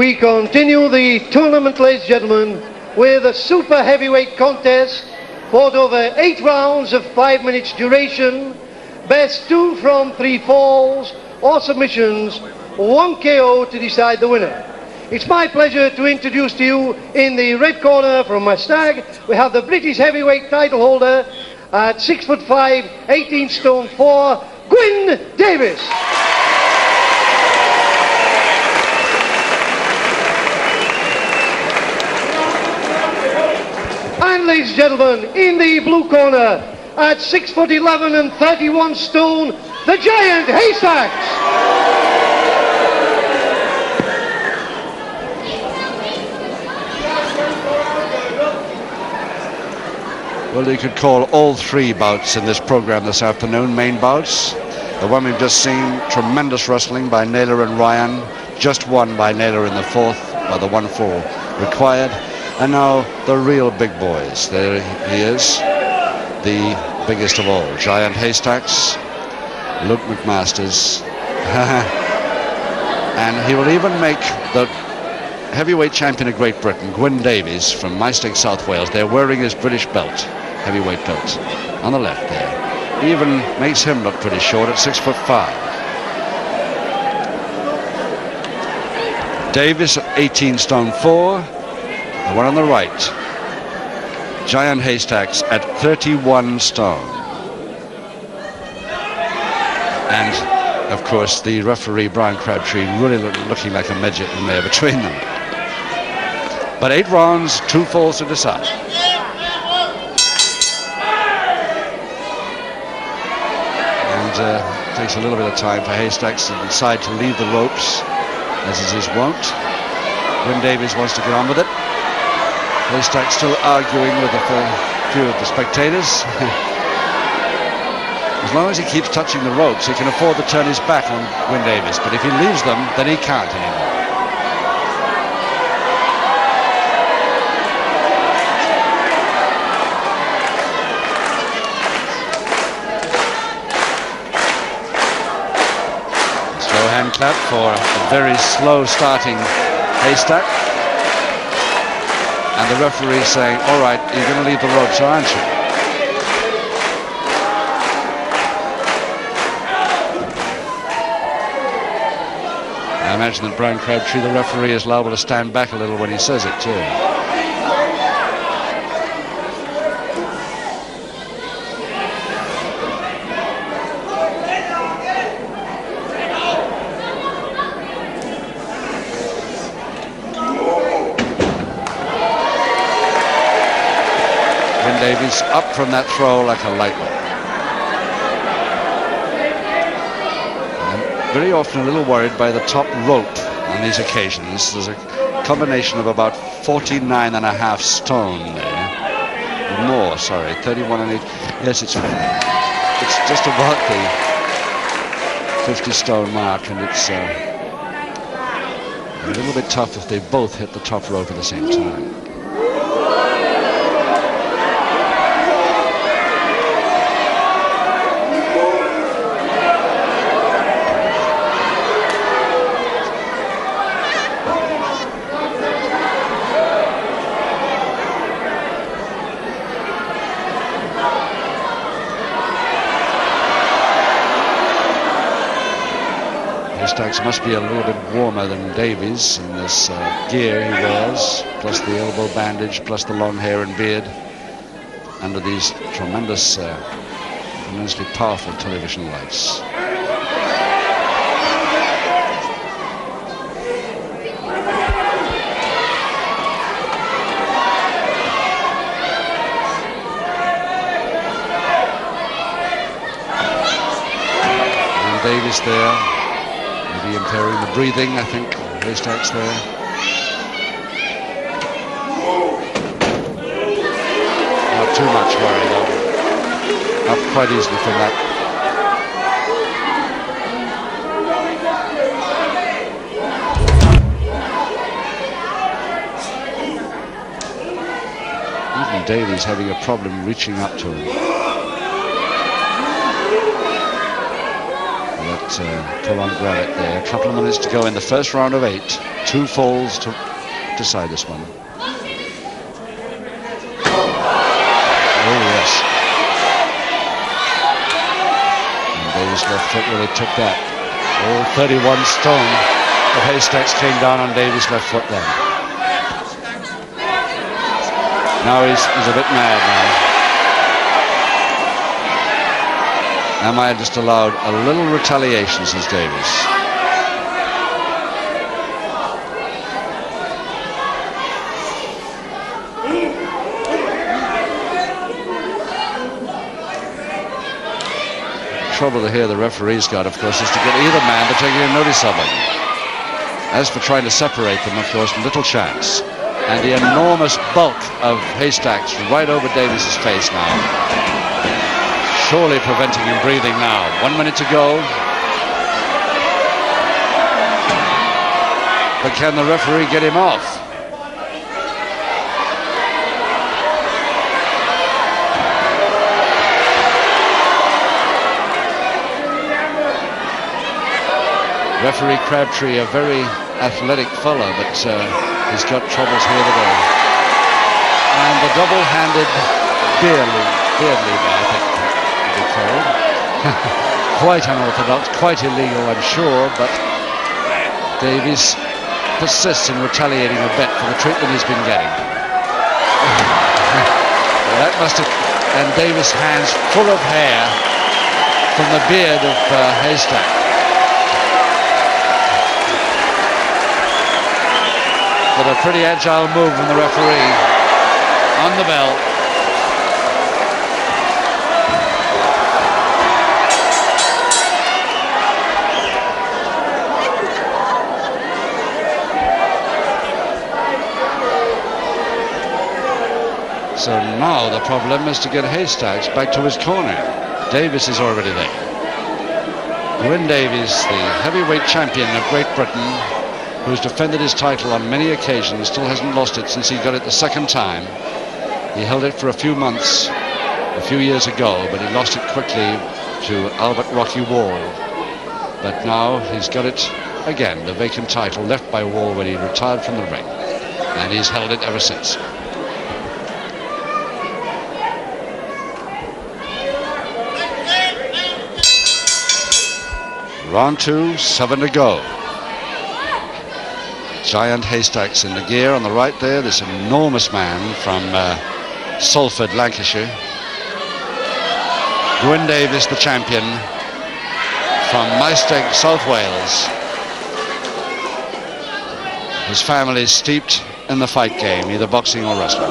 We continue the tournament, ladies and gentlemen, with a super heavyweight contest fought over 8 rounds of 5 minutes duration. Best 2 from 3 falls or submissions, 1 KO to decide the winner. It's my pleasure to introduce to you in the red corner from Haystacks, we have the British heavyweight title holder at 6'5", 18 stone 4, GWYN Davies. And ladies and gentlemen, in the blue corner at 6'11" and 31 stone, the giant Haystacks. Well, you could call all 3 bouts in this program this afternoon main bouts. The one we've just seen, tremendous wrestling by Naylor and Ryan, just won by Naylor in the 4th by the 1-4 required. And now the real big boys. There he is, the biggest of all, giant Haystacks, Luke McMasters. And he will even make the heavyweight champion of Great Britain, GWYN Davies from Haystacks, South Wales. They're wearing his British belt, heavyweight belt, on the left there. He even makes him look pretty short at 6'5". Davies at 18 stone 4. The one on the right, giant Haystacks at 31 stone. And of course the referee Brian Crabtree really looking like a midget in there between them. But 8 rounds, 2 falls to decide. And it takes a little bit of time for Haystacks to decide to leave the ropes, as is his wont. GWYN Davies wants to get on with it. Haystacks still arguing with a few of the spectators. As long as he keeps touching the ropes, he can afford to turn his back on GWYN Davies. But if he leaves them, then he can't anymore. Slow hand clap for a very slow starting Haystack. And the referee saying, all right, you're going to leave the ropes, aren't you? I imagine that Brian Crabtree, the referee, is liable to stand back a little when he says it, too. Davies up from that throw like a light one. And very often a little worried by the top rope on these occasions. There's a combination of about 49.5 stone there. More, sorry, 31 and 8. Yes, it's just about the 50 stone mark, and it's a little bit tough if they both hit the top rope at the same time. Haystacks must be a little bit warmer than Davies in this gear he wears, plus the elbow bandage, plus the long hair and beard, under these tremendously powerful television lights. And Davies there. Maybe impairing the breathing, I think. Haystacks there. Not too much worry, though. Up quite easily from that. Even Davies having a problem reaching up to him. Pull on Granite there. A couple of minutes to go in the first round of 8. 2 falls to decide this one. Oh, yes. And Davies' left foot really took that. Oh, 31 stone of Haystacks came down on Davies' left foot then. Now he's a bit mad now. Am I just allowed a little retaliation, says Davies. Trouble to hear the referee's got, of course, is to get either man to take notice of him. As for trying to separate them, of course, little chance. And the enormous bulk of Haystacks right over Davies' face now. Surely preventing him breathing now. 1 minute to go. But can the referee get him off? Referee Crabtree, a very athletic fellow, but he's got troubles here today. And the double-handed beard lever, I think would be called. Quite unorthodox, quite illegal, I'm sure, but Davies persists in retaliating a bit for the treatment he's been getting. That must have... And Davies' hands full of hair from the beard of Haystack. But a pretty agile move from the referee on the bell. So now the problem is to get Haystacks back to his corner. Davies is already there. GWYN Davies, the heavyweight champion of Great Britain, who's defended his title on many occasions, still hasn't lost it since he got it the second time. He held it for a few months, a few years ago, but he lost it quickly to Albert Rocky Wall. But now he's got it again, the vacant title left by Wall when he retired from the ring. And he's held it ever since. Round 2, 7 to go. Giant Haystacks in the gear on the right there. This enormous man from Salford, Lancashire. GWYN Davies, the champion from Maesteg, South Wales. His family is steeped in the fight game, either boxing or wrestling.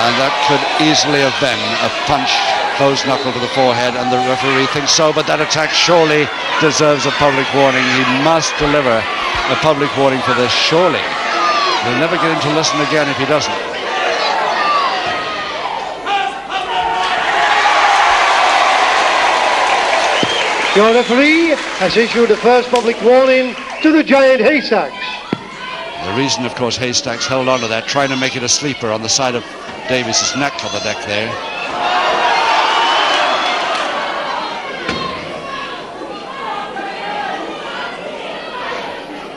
And that could easily have been a punch, close knuckle to the forehead, and the referee thinks so, but that attack surely deserves a public warning. He must deliver a public warning for this, surely. We'll never get him to listen again if he doesn't. Your referee has issued the first public warning to the Giant Haystacks. The reason, of course, Haystacks held on to that, trying to make it a sleeper on the side of Davies' neck on the deck there.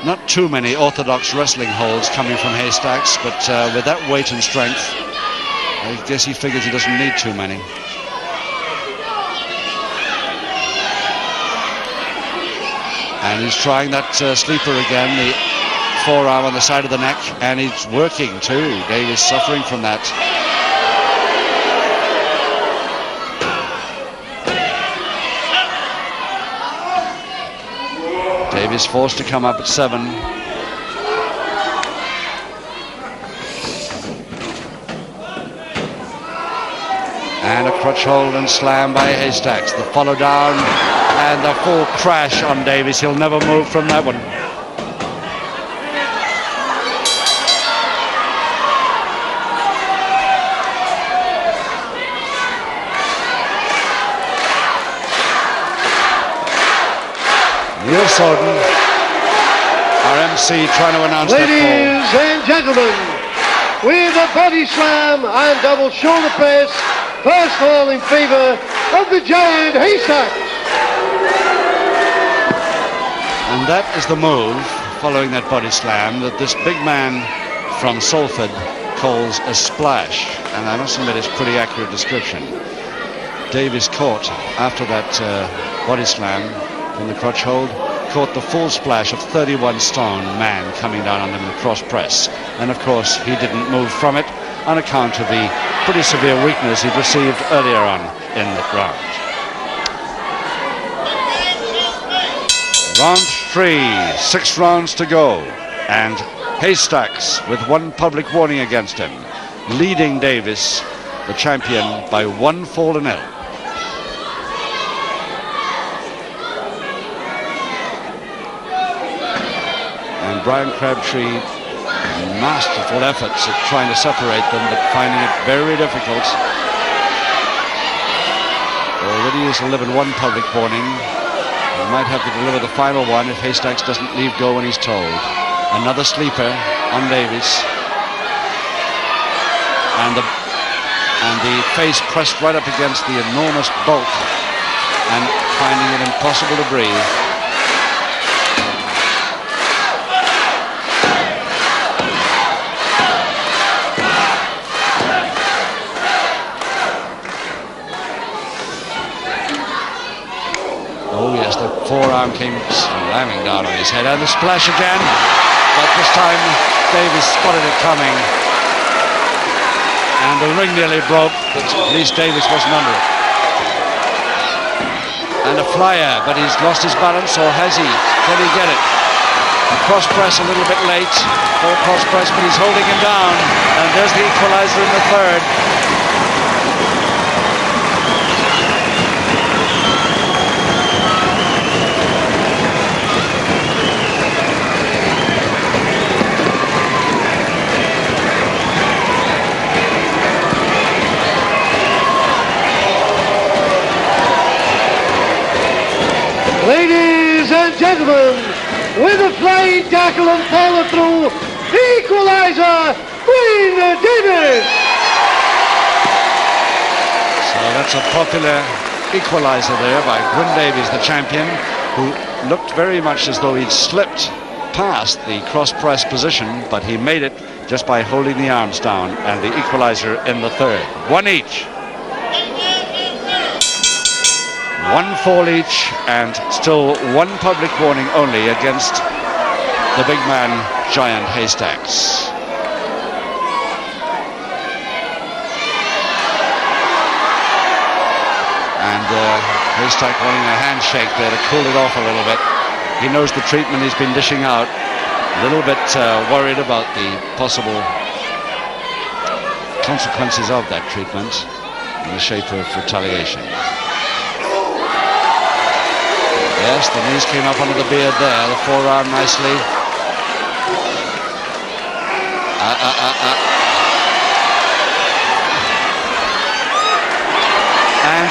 Not too many orthodox wrestling holds coming from Haystacks, but with that weight and strength, I guess he figures he doesn't need too many. And he's trying that sleeper again, the forearm on the side of the neck, and he's working too. Davies suffering from that. Davies forced to come up at 7. And a crutch hold and slam by Haystacks. The follow down and the full crash on Davies. He'll never move from that one. Neil Soden, our MC, trying to announce that call. Ladies and gentlemen, with a body slam and double shoulder press, first fall in favour of the Giant Haystacks. And that is the move, following that body slam, that this big man from Salford calls a splash. And I must admit, it's a pretty accurate description. Davies caught, after that body slam from the crotch hold, caught the full splash of 31 stone man coming down on him in the cross press. And of course, he didn't move from it on account of the pretty severe weakness he'd received earlier on in the round. Round 3, 6 rounds to go, and Haystacks with one public warning against him, leading Davies, the champion, by 1 fall to 0. And Brian Crabtree, masterful efforts at trying to separate them, but finding it very difficult. Already is 11-1 public warning. He might have to deliver the final one if Haystacks doesn't leave go when he's told. Another sleeper on Davies. And the face pressed right up against the enormous bulk and finding it impossible to breathe. Oh yes, the forearm came slamming down on his head, and the splash again, but this time Davies spotted it coming, and the ring nearly broke, but at least Davies wasn't under it. And a flyer, but he's lost his balance, or has he? Can he get it? A cross press a little bit late, full cross press, but he's holding him down, and there's the equalizer in the third. Ladies and gentlemen, with a flying tackle and follow through, the equalizer, GWYN Davies. So that's a popular equalizer there by GWYN Davies, the champion, who looked very much as though he'd slipped past the cross press position, but he made it just by holding the arms down, and the equalizer in the third. 1 each. 1 fall each, and still 1 public warning only against the big man, Giant Haystacks. And Haystack wanting a handshake there to cool it off a little bit. He knows the treatment he's been dishing out. A little bit worried about the possible consequences of that treatment in the shape of retaliation. Yes, the knees came up under the beard there, the forearm nicely. And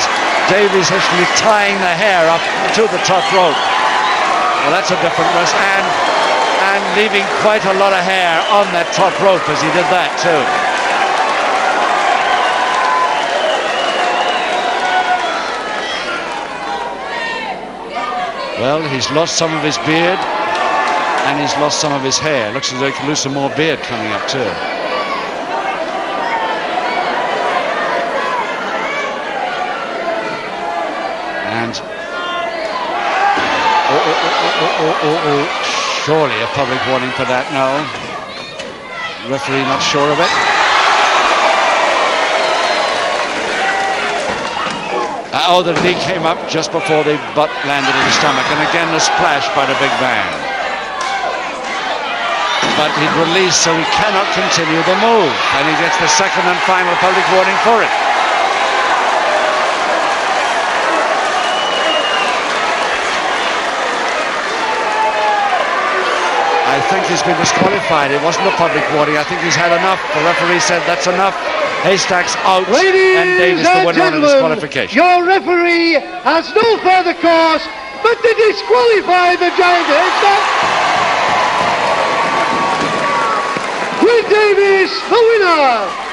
Davies actually tying the hair up to the top rope. Well, that's a different risk, and leaving quite a lot of hair on that top rope as he did that too. Well, he's lost some of his beard, and he's lost some of his hair. Looks as though he can lose some more beard coming up too. And surely a public warning for that. No, referee not sure of it. Oh, the knee came up just before the butt landed in the stomach, and again the splash by the big man. But he'd released, so he cannot continue the move, and he gets the second and final public warning for it. I think he's been disqualified. It wasn't a public warning. I think he's had enough. The referee said that's enough. Haystacks out. Ladies and Davies the winner on the disqualification. Your referee has no further cause but to disqualify the Giant Haystacks. GWYN Davies, the winner.